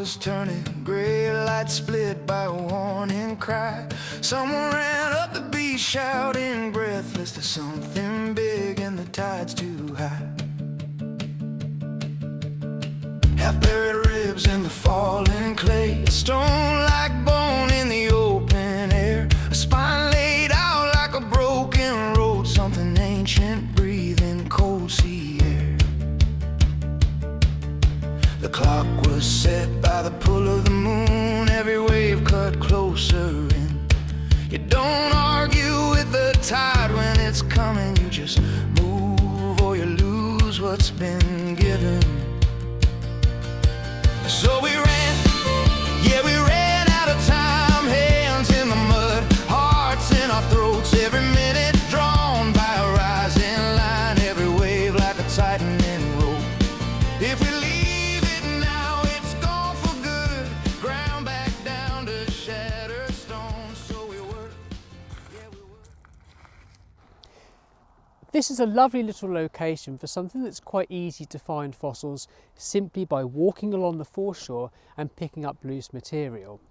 was turning gray, lights split by a warning cry. Someone ran up the beach shouting breathless, there's something big and the tide's too high. Half-buried ribs in the falling clay, a stone like bone in the open air, a spine laid out like a broken road, something ancient breathing cold sea air. The clock was set by the pull of the moon, every wave cut closer in. You don't argue with the tide when it's coming, you just move or you lose what's been given. So we ran, yeah we ran out of time, hands in the mud, hearts in our throats, every minute drawn by a rising line, every wave like a tightening rope. If we leave it now, it's gone for good, ground back down to shattered stones, so we work, yeah we work. This is a lovely little location for something that's quite easy to find fossils simply by walking along the foreshore and picking up loose material.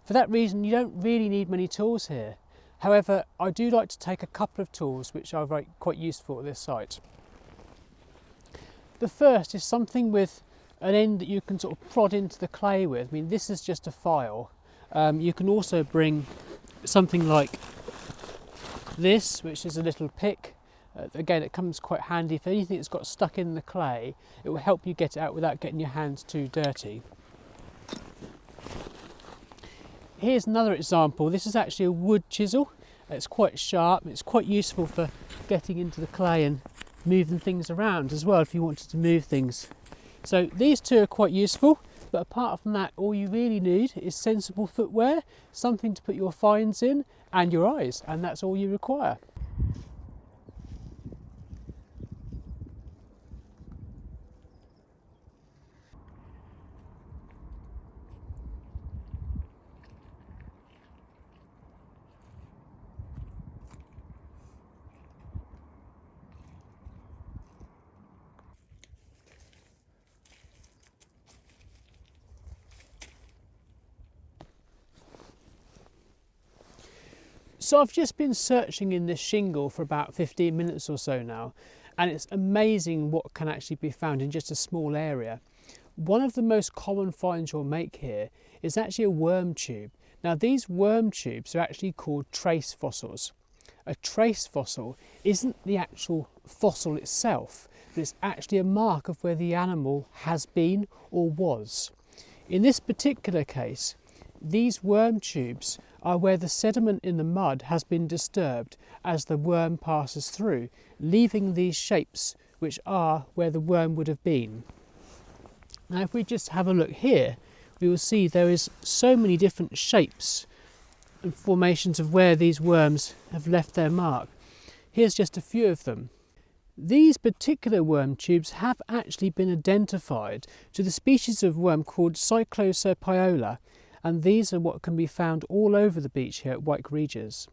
For that reason, you don't really need many tools here. However, I do like to take a couple of tools which are quite useful at this site. The first is something with an end that you can sort of prod into the clay with. I mean, this is just a file. You can also bring something like this, which is a little pick. Again, it comes quite handy for anything that's got stuck in the clay. It will help you get it out without getting your hands too dirty. Here's another example. This is actually a wood chisel. It's quite sharp. It's quite useful for getting into the clay and moving things around as well if you wanted to move things. So these two are quite useful, but apart from that, all you really need is sensible footwear, something to put your finds in, and your eyes, and that's all you require. So I've just been searching in this shingle for about 15 minutes or so now, and it's amazing what can actually be found in just a small area. One of the most common finds you'll make here is actually a worm tube. Now these worm tubes are actually called trace fossils. A trace fossil isn't the actual fossil itself, but it's actually a mark of where the animal has been or was. In this particular case, these worm tubes are where the sediment in the mud has been disturbed as the worm passes through, leaving these shapes which are where the worm would have been. Now if we just have a look here, we will see there is so many different shapes and formations of where these worms have left their mark. Here's just a few of them. These particular worm tubes have actually been identified to the species of worm called Cycloserpiola, and these are what can be found all over the beach here at Wyke Regis.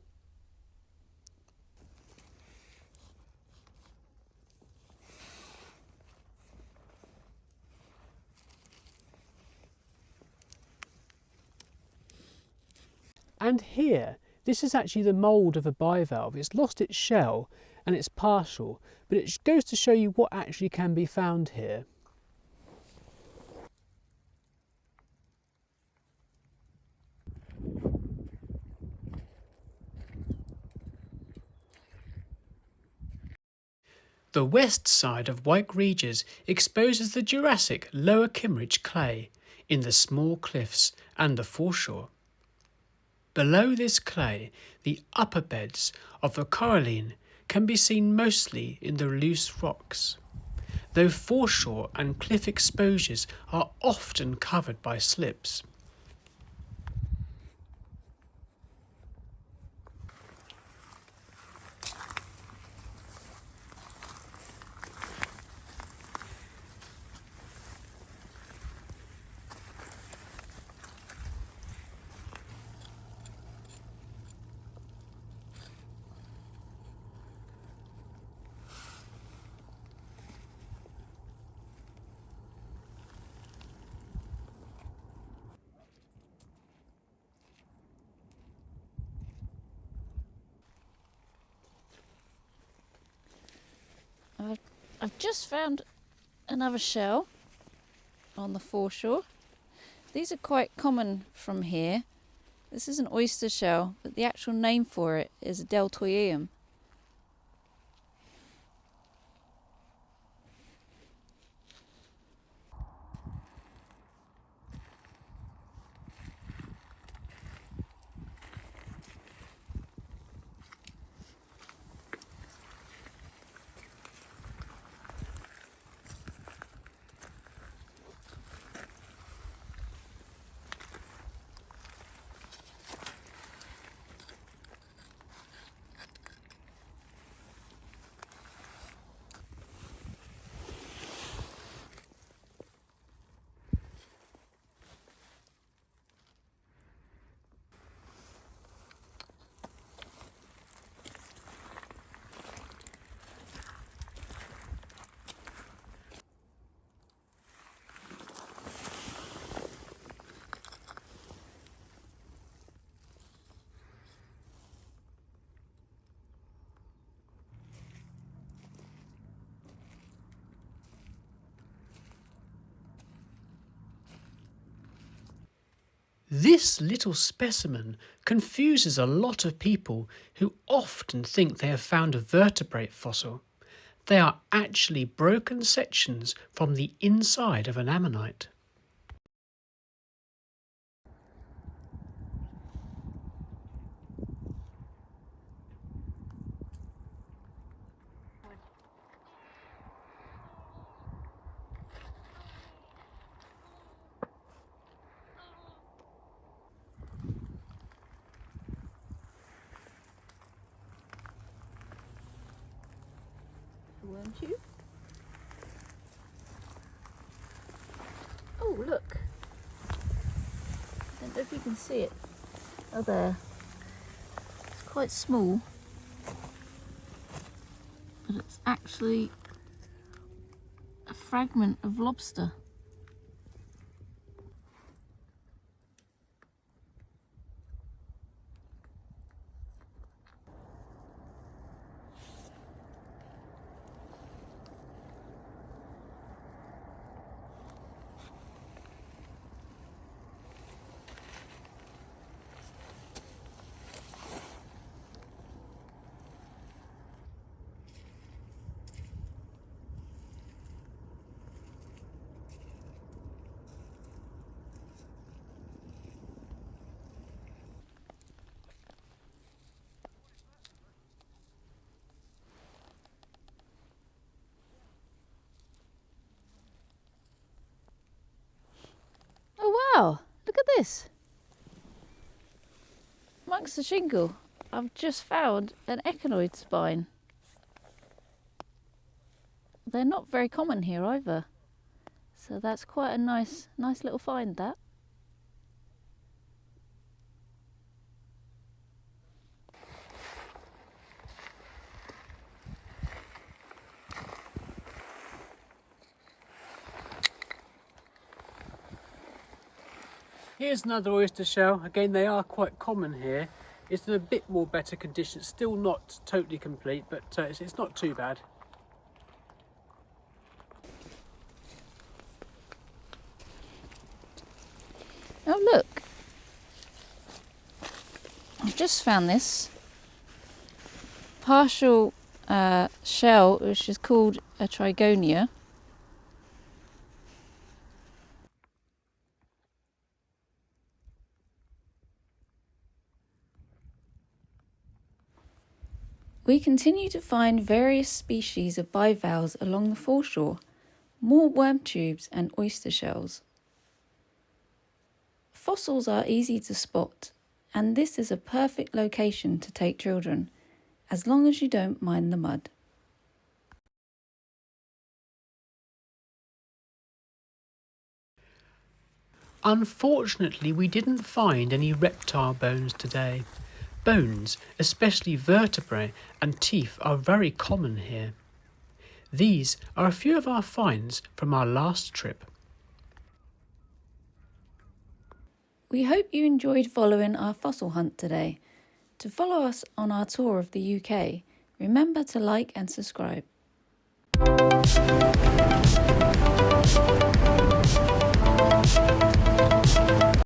And here, this is actually the mould of a bivalve. It's lost its shell and it's partial, but it goes to show you what actually can be found here. The west side of Wyke Regis exposes the Jurassic Lower Kimmeridge clay in the small cliffs and the foreshore. Below this clay, the upper beds of the coralline can be seen mostly in the loose rocks, though foreshore and cliff exposures are often covered by slips. just found another shell on the foreshore. These are quite common from here. This is an oyster shell, but the actual name for it is a deltoideum. This little specimen confuses a lot of people who often think they have found a vertebrate fossil. They are actually broken sections from the inside of an ammonite. Weren't you? Oh, look. I don't know if you can see it. Oh, there. It's quite small, but it's actually a fragment of lobster. Oh wow, look at this. Amongst the shingle, I've just found an echinoid spine. They're not very common here either. So that's quite a nice little find, that. Here's another oyster shell. Again, they are quite common here. It's in a bit more better condition. Still not totally complete, but it's not too bad. Oh look, I've just found this partial shell, which is called a trigonia. We continue to find various species of bivalves along the foreshore, more worm tubes and oyster shells. Fossils are easy to spot, and this is a perfect location to take children, as long as you don't mind the mud. Unfortunately, we didn't find any reptile bones today. Bones, especially vertebrae and teeth, are very common here. These are a few of our finds from our last trip. We hope you enjoyed following our fossil hunt today. To follow us on our tour of the UK, remember to like and subscribe.